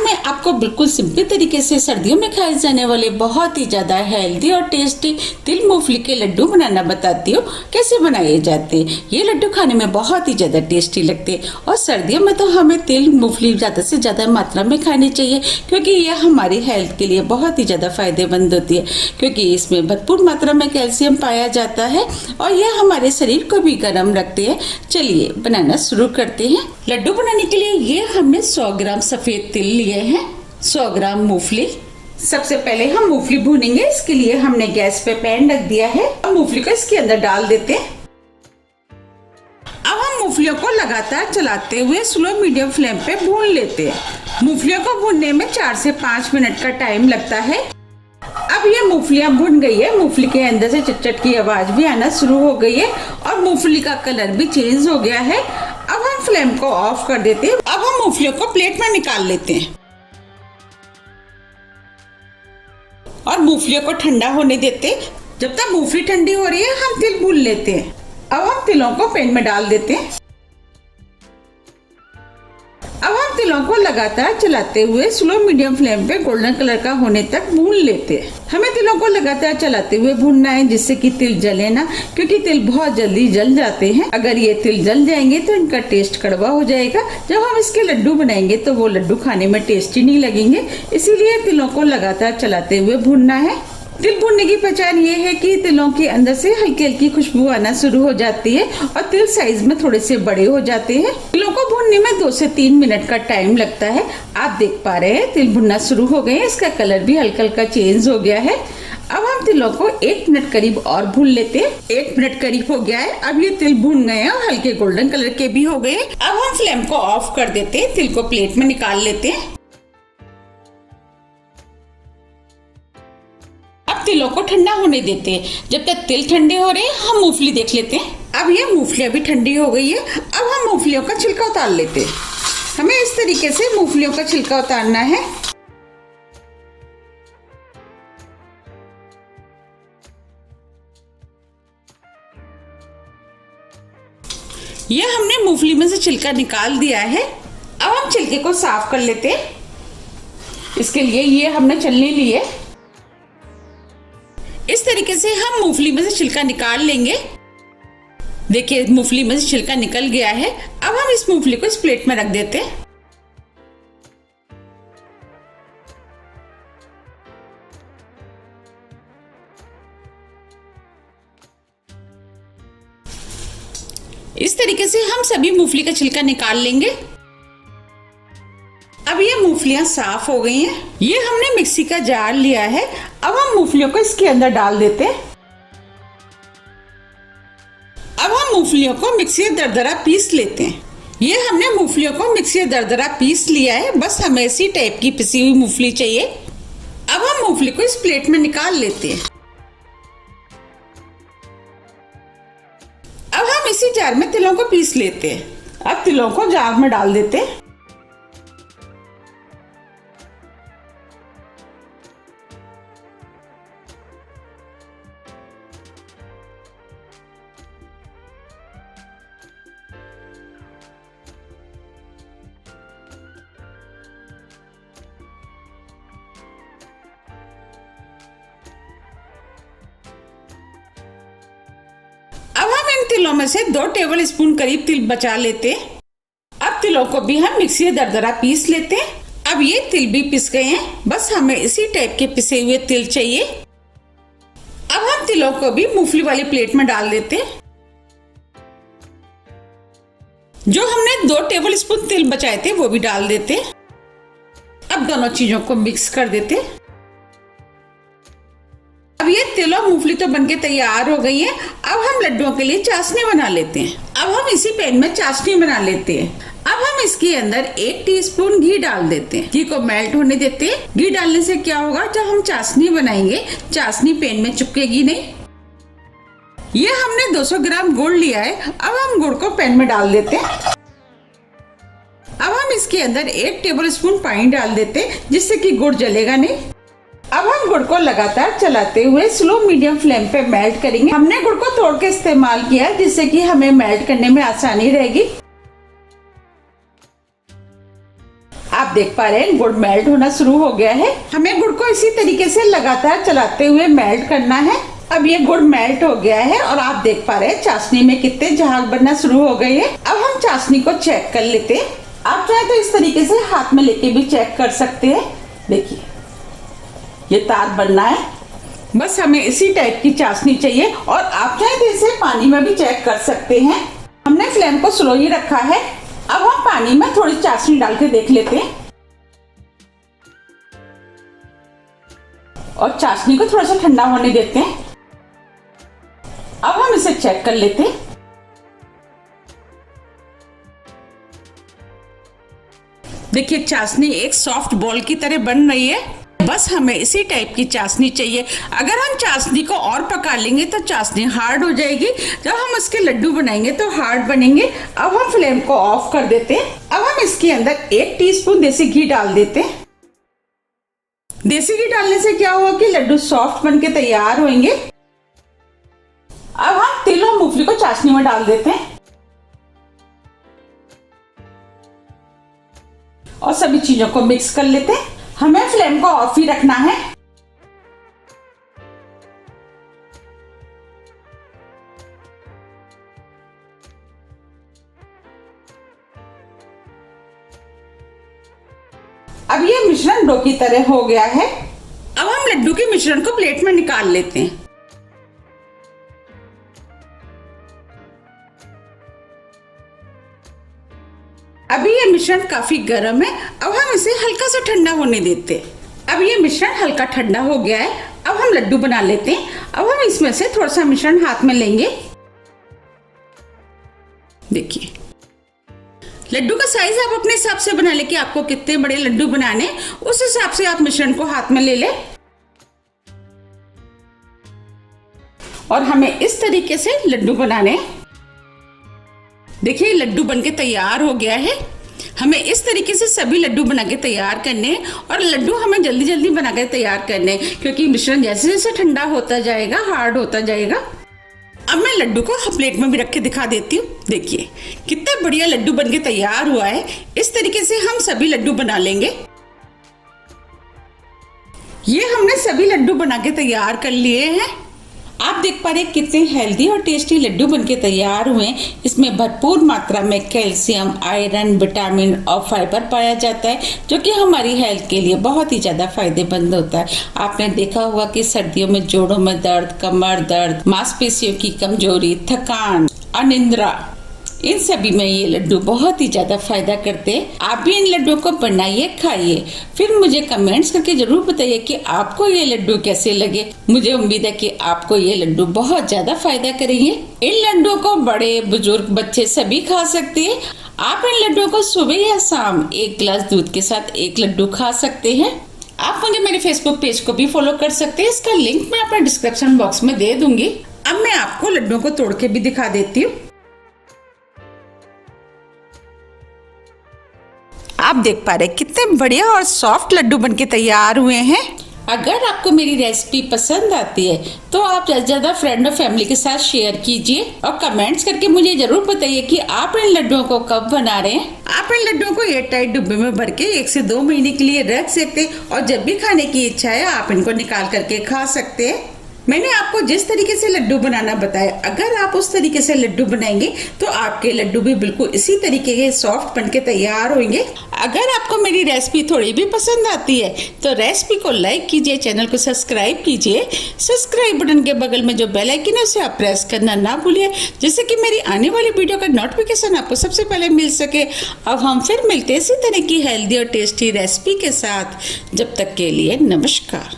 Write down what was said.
मैं आपको बिल्कुल सिंपल तरीके से सर्दियों में खाए जाने वाले बहुत ही ज्यादा हेल्दी और टेस्टी तिल मूंगफली के लड्डू बनाना बताती हूँ। कैसे बनाए जाते हैं। ये लड्डू खाने में बहुत ही ज्यादा टेस्टी लगते हैं और सर्दियों में तो हमें तिल मूंगफली ज्यादा से ज्यादा मात्रा में खानी चाहिए, क्योंकि ये हमारी हेल्थ के लिए बहुत ही ज्यादा फायदेमंद होती है, क्योंकि इसमें भरपूर मात्रा में कैल्शियम पाया जाता है और यह हमारे शरीर को भी गर्म रखते हैं। चलिए बनाना शुरू करते हैं। लड्डू बनाने के लिए ये हमने 100 ग्राम सफेद तिल लिए हैं, 100 ग्राम मूंगफली। सबसे पहले हम मूंगफली भूनेंगे। इसके लिए हमने गैस पे पैन रख दिया है। अब मूंगफली को इसके अंदर डाल देते हैं। अब हम मूंगफलियों को लगातार चलाते हुए स्लो मीडियम फ्लेम पे भून लेते हैं। मूंगफलियों को भूनने में 4 से 5 मिनट का टाइम लगता है। अब ये मूंगफलियां भुन गई है, मूंगफली के अंदर से चट-चट की आवाज भी आना शुरू हो गई है और मूंगफली का कलर भी चेंज हो गया है। अब हम फ्लेम को ऑफ कर देते हैं। अब हम मूंगफलियों को प्लेट में निकाल लेते हैं और मूंगफलियों को ठंडा होने देते हैं। जब तक मूंगफली ठंडी हो रही है हम तिल भून लेते हैं। अब हम तिलों को पैन में डाल देते हैं। अब हम तिलों को लगातार चलाते हुए स्लो मीडियम फ्लेम पे गोल्डन कलर का होने तक भून लेते हैं। हमें तिलों को लगातार चलाते हुए भूनना है, जिससे कि तिल जले ना, क्योंकि तिल बहुत जल्दी जल जाते हैं। अगर ये तिल जल जाएंगे तो इनका टेस्ट कड़वा हो जाएगा। जब हम इसके लड्डू बनाएंगे तो वो लड्डू खाने में टेस्टी नहीं लगेंगे, इसीलिए तिलों को लगातार चलाते हुए भूनना है। तिल भूनने की पहचान ये है कि तिलों के अंदर से हल्की हल्की खुशबू आना शुरू हो जाती है और तिल साइज में थोड़े से बड़े हो जाते हैं। तिलों को भूनने में 2 से 3 मिनट का टाइम लगता है। आप देख पा रहे हैं तिल भुनना शुरू हो गए हैं। इसका कलर भी हल्का हल्का चेंज हो गया है। अब हम तिलों को 1 मिनट करीब और भून लेते हैं। 1 मिनट करीब हो गया है। अब ये तिल भून गए हैं और हल्के गोल्डन कलर के भी हो गए। अब हम फ्लेम को ऑफ कर देते हैं। तिल को प्लेट में निकाल लेते हैं। तिलों को ठंडा होने देते हैं। जब तक तिल ठंडे हो रहे हैं हम मूंगफली देख लेते हैं। अब ये मूंगफलियां भी ठंडी हो गई है। अब हम मूंगफलियों का छिलका उतार लेते हैं। हमें इस तरीके से मूंगफलियों का छिलका उतारना है। ये हमने मूंगफली में से छिलका निकाल दिया है। अब हम छिलके को साफ कर लेते हैं। इसके लिए ये हमने छलनी ली है। इस तरीके से हम मूंगफली में से छिलका निकाल लेंगे। देखिए मूंगफली में से छिलका निकल गया है। अब हम इस मूंगफली को इस प्लेट में रख देते हैं। इस तरीके से हम सभी मूंगफली का छिलका निकाल लेंगे। अब ये मूंगफलियां साफ हो गई हैं। ये हमने मिक्सी का जार लिया है। अब हम मूंगफलियों को इसके अंदर डाल देते हैं। अब हम मूंगफलियों को मिक्सी में दरदरा पीस लेते हैं। ये हमने मूंगफलियों को मिक्सी में दरदरा पीस लिया है। बस हमें इसी टाइप की पिसी हुई मूंगफली चाहिए। अब हम मूंगफली को इस प्लेट में निकाल लेते हैं। अब हम इसी जार में तिलों को पीस लेते हैं। अब तिलों को जार में डाल देते हैं। अब हम इन तिलों में से 2 टेबल स्पून करीब तिल बचा लेते हैं। अब तिलों को भी हम मिक्सी में दरदरा पीस लेते हैं। अब ये तिल भी पिस गए हैं। बस हमें इसी टाइप के पिसे हुए तिल चाहिए। अब हम तिलों को भी मूंगफली वाली प्लेट में डाल देते हैं। जो हमने 2 टेबल स्पून तिल बचाए थे वो भी डाल देते हैं। अब दोनों चीजों को मिक्स कर देते हैं। अब ये तिल और मूंगफली तो बनके तैयार हो गई है। अब हम लड्डुओं के लिए चाशनी बना लेते हैं। अब हम इसी पैन में चाशनी बना लेते हैं। अब हम इसके अंदर 1 टीस्पून घी डाल देते हैं। घी को मेल्ट होने देते हैं। घी डालने से क्या होगा, जब हम चाशनी बनाएंगे चाशनी पैन में चिपकेगी नहीं। ये हमने 200 ग्राम गुड़ लिया है। अब हम गुड़ को पैन में डाल देते हैं। अब हम इसके अंदर 1 टेबल स्पून पानी डाल देते हैं, जिससे कि गुड़ जलेगा नहीं। अब हम गुड़ को लगातार चलाते हुए स्लो मीडियम फ्लेम पे मेल्ट करेंगे। हमने गुड़ को तोड़ के इस्तेमाल किया, जिससे कि हमें मेल्ट करने में आसानी रहेगी। आप देख पा रहे हैं गुड़ मेल्ट होना शुरू हो गया है। हमें गुड़ को इसी तरीके से लगातार चलाते हुए मेल्ट करना है। अब ये गुड़ मेल्ट हो गया है और आप देख पा रहे हैं चाशनी में कितने झाग बनना शुरू हो गए हैं। अब हम चाशनी को चेक कर लेते हैं। आप चाहे तो इस तरीके से हाथ में लेके भी चेक कर सकते हैं। देखिए ये तार बनना है, बस हमें इसी टाइप की चाशनी चाहिए। और आप चाहे तो इसे पानी में भी चेक कर सकते हैं। हमने फ्लेम को स्लो ही रखा है। अब हम पानी में थोड़ी चाशनी डाल के देख लेते हैं और चाशनी को थोड़ा सा ठंडा होने देते हैं। अब हम इसे चेक कर लेते हैं। देखिए चाशनी एक सॉफ्ट बॉल की तरह बन रही है। बस हमें इसी टाइप की चाशनी चाहिए। अगर हम चाशनी को और पका लेंगे तो चाशनी हार्ड हो जाएगी। जब हम इसके लड्डू बनाएंगे तो हार्ड बनेंगे। अब हम फ्लेम को ऑफ कर देते हैं। अब हम इसके अंदर 1 टीस्पून देसी घी डाल देते हैं। देसी घी डालने से क्या होगा कि लड्डू सॉफ्ट बन के तैयार होंगे। अब हम तिल और मूंगफली को चाशनी में डाल देते हैं और सभी चीजों को मिक्स कर लेते हैं। हमें फ्लेम को ऑफ ही रखना है। अब ये मिश्रण डो की तरह हो गया है। अब हम लड्डू के मिश्रण को प्लेट में निकाल लेते हैं। अभी ये मिश्रण काफी गर्म है। अब हम इसे हल्का सा ठंडा होने देते हैं। अब ये मिश्रण हल्का ठंडा हो गया है। अब हम लड्डू बना लेते हैं। अब हम इसमें से थोड़ा सा मिश्रण हाथ में लेंगे। देखिए लड्डू का साइज आप अपने हिसाब से बना ले कि आपको कितने बड़े लड्डू बनाने, उस हिसाब से आप मिश्रण को हाथ में ले ले। और हमें इस तरीके से लड्डू बनाने। देखिए लड्डू बनके तैयार हो गया है। हमें इस तरीके से सभी लड्डू बना के तैयार करने और लड्डू हमें जल्दी जल्दी बना के तैयार करने, क्योंकि मिश्रण जैसे जैसे ठंडा होता जाएगा हार्ड होता जाएगा। अब मैं लड्डू को प्लेट में भी रख के दिखा देती हूँ। देखिए कितना बढ़िया लड्डू बनके तैयार हुआ है। इस तरीके से हम सभी लड्डू बना लेंगे। ये हमने सभी लड्डू बना के तैयार कर लिए हैं। आप देख पा रहे हैं कितने हेल्दी और टेस्टी लड्डू बनके तैयार हुए। इसमें भरपूर मात्रा में कैल्शियम, आयरन, विटामिन और फाइबर पाया जाता है, जो कि हमारी हेल्थ के लिए बहुत ही ज़्यादा फायदेमंद होता है। आपने देखा होगा कि सर्दियों में जोड़ों में दर्द, कमर दर्द, मांसपेशियों की कमजोरी, थकान, अनिद्रा, इन सभी में ये लड्डू बहुत ही ज्यादा फायदा करते हैं। आप भी इन लड्डू को बनाइए, खाइए, फिर मुझे कमेंट्स करके जरूर बताइए कि आपको ये लड्डू कैसे लगे। मुझे उम्मीद है कि आपको ये लड्डू बहुत ज्यादा फायदा करेंगे। इन लड्डू को बड़े बुजुर्ग बच्चे सभी खा सकते हैं। आप इन लड्डू को सुबह या शाम 1 गिलास दूध के साथ 1 लड्डू खा सकते हैं। आप मुझे मेरे फेसबुक पेज को भी फॉलो कर सकते हैं। इसका लिंक मैं अपने डिस्क्रिप्शन बॉक्स में दे दूंगी। अब मैं आपको लड्डू को तोड़ के भी दिखा देती हूँ। आप देख पा रहे कितने बढ़िया और सॉफ्ट लड्डू बनके तैयार हुए हैं। अगर आपको मेरी रेसिपी पसंद आती है तो आप ज्यादा फ्रेंड और फैमिली के साथ शेयर कीजिए और कमेंट्स करके मुझे जरूर बताइए कि आप इन लड्डुओं को कब बना रहे हैं। आप इन लड्डुओं को एयरटाइट डिब्बे में भर के 1 से 2 महीने के लिए रख सकते हैं और जब भी खाने की इच्छा है आप इनको निकाल करके खा सकते हैं। मैंने आपको जिस तरीके से लड्डू बनाना बताया, अगर आप उस तरीके से लड्डू बनाएंगे तो आपके लड्डू भी बिल्कुल इसी तरीके के सॉफ्ट बनके तैयार होंगे। अगर आपको मेरी रेसिपी थोड़ी भी पसंद आती है तो रेसिपी को लाइक कीजिए, चैनल को सब्सक्राइब कीजिए। सब्सक्राइब बटन के बगल में जो बेल आइकन है उसे आप प्रेस करना ना भूलिए, जिससे कि मेरी आने वाली वीडियो का नोटिफिकेशन आपको सबसे पहले मिल सके। अब हम फिर मिलते हैं इसी तरह की हेल्दी और टेस्टी रेसिपी के साथ। जब तक के लिए नमस्कार।